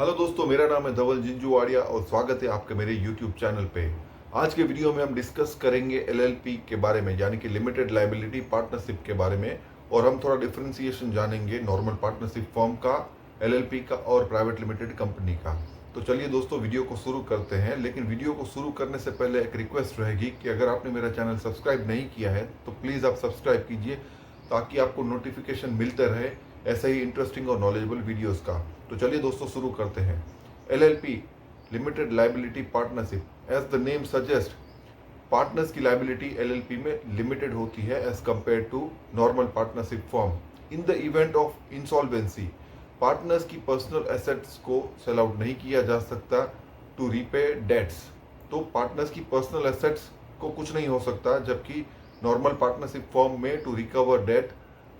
Hello दोस्तों, मेरा नाम है धवल जिंजुवाड़िया और स्वागत है आपके मेरे यूट्यूब चैनल पे। आज के वीडियो में हम डिस्कस करेंगे एलएलपी के बारे में, यानी कि लिमिटेड लायबिलिटी पार्टनरशिप के बारे में। और हम थोड़ा डिफरेंशिएशन जानेंगे नॉर्मल पार्टनरशिप फर्म का, एलएलपी का और प्राइवेट लिमिटेड कंपनी का। तो चलिए दोस्तों, वीडियो को शुरू करते हैं। लेकिन वीडियो को शुरू करने से पहले एक रिक्वेस्ट रहेगी कि अगर आपने मेरा चैनल सब्सक्राइब नहीं किया है तो प्लीज़ आप सब्सक्राइब कीजिए, ताकि आपको नोटिफिकेशन मिलते रहे ऐसे ही इंटरेस्टिंग और नॉलेजेबल वीडियोस का। तो चलिए दोस्तों, शुरू करते हैं। LLP limited liability partnership, as the name suggest, partners की लायबिलिटी एलएलपी में लिमिटेड होती है as compare to normal partnership firm. In the event of insolvency, partners की पर्सनल एसेट्स को सेल आउट नहीं किया जा सकता टू रीपे डेट्स। तो पार्टनर्स की पर्सनल एसेट्स को कुछ नहीं हो सकता, जबकि नॉर्मल पार्टनरशिप फॉर्म में टू रिकवर डेट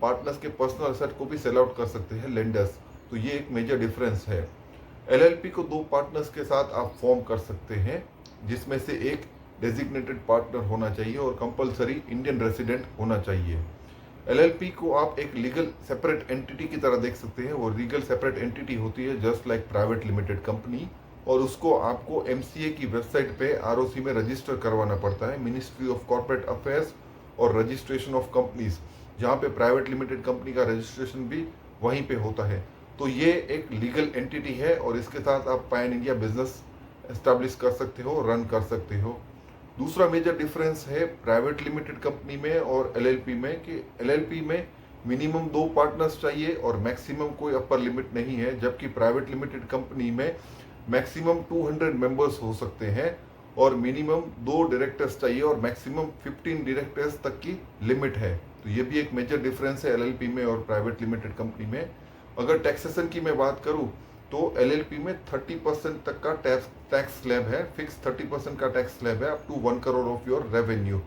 पार्टनर्स के पर्सनल एसेट को भी सेल आउट कर सकते हैं लेंडर्स। तो ये एक मेजर डिफरेंस है। एलएलपी को दो पार्टनर्स के साथ आप फॉर्म कर सकते हैं, जिसमें से एक डेजिग्नेटेड पार्टनर होना चाहिए और कंपलसरी इंडियन रेसिडेंट होना चाहिए। एलएलपी को आप एक लीगल सेपरेट एंटिटी की तरह देख सकते हैं। वो लीगल सेपरेट एंटिटी होती है just like private limited company, और उसको आपको एमसीए की वेबसाइट पे आरओसी में रजिस्टर करवाना पड़ता है, मिनिस्ट्री ऑफ कॉर्पोरेट अफेयर्स और रजिस्ट्रेशन ऑफ कंपनीज, जहाँ पे प्राइवेट लिमिटेड कंपनी का रजिस्ट्रेशन भी वहीं पे होता है। तो ये एक लीगल एंटिटी है और इसके साथ आप पैन इंडिया बिजनेस एस्टैब्लिश कर सकते हो, रन कर सकते हो। दूसरा मेजर डिफरेंस है प्राइवेट लिमिटेड कंपनी में और एलएलपी में, कि एलएलपी में मिनिमम दो पार्टनर्स चाहिए और मैक्सिमम कोई अपर लिमिट नहीं है, जबकि प्राइवेट लिमिटेड कंपनी में मैक्सिमम 200 मेंबर्स हो सकते हैं और मिनिमम दो डायरेक्टर्स चाहिए और मैक्सिमम 15 डायरेक्टर्स तक की लिमिट है। तो ये भी एक मेजर डिफरेंस है एलएलपी में और प्राइवेट लिमिटेड कंपनी में। अगर टैक्सेशन की मैं बात करूं तो एलएलपी में 30% तक का टैक्स स्लैब है, फिक्स 30% का टैक्स स्लैब है up to 1 crore of your revenue.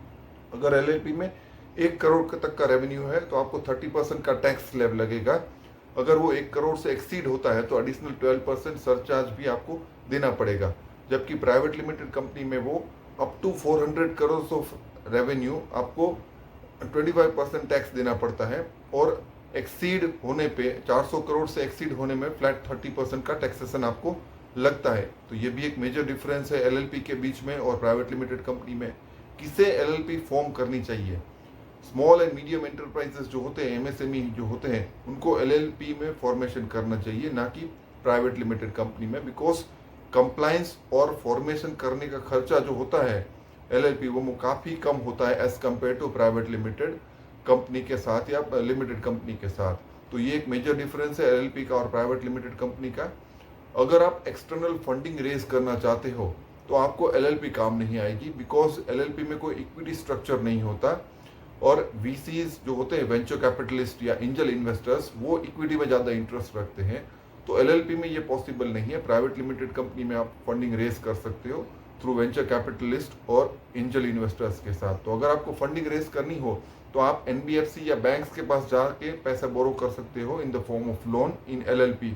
अगर एलएलपी में 1 करोड़ तक का रेवेन्यू है तो आपको 30% का टैक्स स्लैब लगेगा। अगर वो 1 करोड़ से एक्सीड होता है तो एडिशनल 12% सरचार्ज भी आपको देना पड़ेगा, जबकि प्राइवेट लिमिटेड कंपनी में वो up to 400 crore of revenue आपको 25% टैक्स देना पड़ता है, और एक्सीड होने पे 400 करोड़ से एक्सीड होने में फ्लैट 30% का टैक्सेशन आपको लगता है। तो ये भी एक मेजर डिफरेंस है एलएलपी के बीच में और प्राइवेट लिमिटेड कंपनी में। किसे एलएलपी फॉर्म करनी चाहिए? स्मॉल एंड मीडियम एंटरप्राइजेस जो होते हैं, एमएसएमई जो होते हैं, उनको एलएलपी में फॉर्मेशन करना चाहिए, ना कि प्राइवेट लिमिटेड कंपनी में, बिकॉज कंप्लायंस और फॉर्मेशन करने का खर्चा जो होता है एलएलपी वो काफ़ी कम होता है as compare to private limited company के साथ या लिमिटेड कंपनी के साथ। तो ये एक मेजर डिफरेंस है एलएलपी का और प्राइवेट लिमिटेड कंपनी का। अगर आप एक्सटर्नल फंडिंग रेज करना चाहते हो तो आपको एलएलपी काम नहीं आएगी, बिकॉज एलएलपी में कोई इक्विटी स्ट्रक्चर नहीं होता, और वीसीज जो होते हैं, वेंचर कैपिटलिस्ट या एंजल इन्वेस्टर्स, वो इक्विटी में ज़्यादा इंटरेस्ट रखते हैं। तो एलएलपी में ये पॉसिबल नहीं है। प्राइवेट लिमिटेड कंपनी में आप फंडिंग रेज कर सकते हो थ्रू वेंचर कैपिटलिस्ट और एंजल इन्वेस्टर्स के साथ। तो अगर आपको फंडिंग रेज करनी हो तो आप एनबीएफसी या बैंक्स के पास जाके पैसा बोरो कर सकते हो in the form of loan in LLP.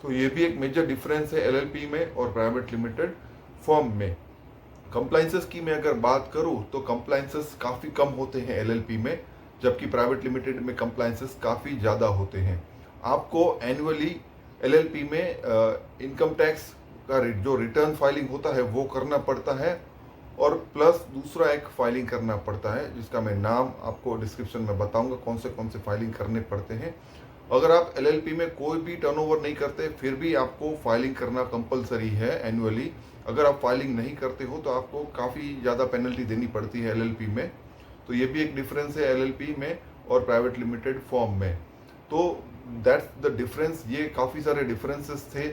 तो ये भी एक मेजर डिफरेंस है एलएलपी में और प्राइवेट लिमिटेड फर्म में। कंप्लायंसेस की मैं अगर बात करूं तो कंप्लायंसेस काफ़ी कम होते हैं एलएलपी में, जबकि प्राइवेट लिमिटेड में कंप्लायंसेस काफ़ी ज़्यादा होते हैं। आपको एनुअली एलएलपी में इनकम टैक्स का जो रिटर्न फाइलिंग होता है वो करना पड़ता है, और प्लस दूसरा एक फाइलिंग करना पड़ता है जिसका मैं नाम आपको डिस्क्रिप्शन में बताऊंगा कौन से फाइलिंग करने पड़ते हैं। अगर आप एलएलपी में कोई भी टर्नओवर नहीं करते फिर भी आपको फाइलिंग करना कंपलसरी है एनुअली। अगर आप फाइलिंग नहीं करते हो तो आपको काफ़ी ज़्यादा पेनल्टी देनी पड़ती है एलएलपी में। तो ये भी एक डिफरेंस है एलएलपी में और प्राइवेट लिमिटेड फॉर्म में। तो दैट्स द डिफरेंस। ये काफ़ी सारे डिफरेंसेस थे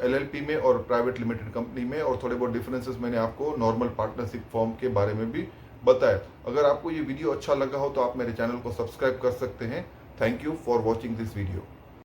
एलएलपी में और प्राइवेट लिमिटेड कंपनी में, और थोड़े बहुत डिफरेंसेस मैंने आपको नॉर्मल पार्टनरशिप फॉर्म के बारे में भी बताया। अगर आपको ये वीडियो अच्छा लगा हो तो आप मेरे चैनल को सब्सक्राइब कर सकते हैं। Thank you for watching this video.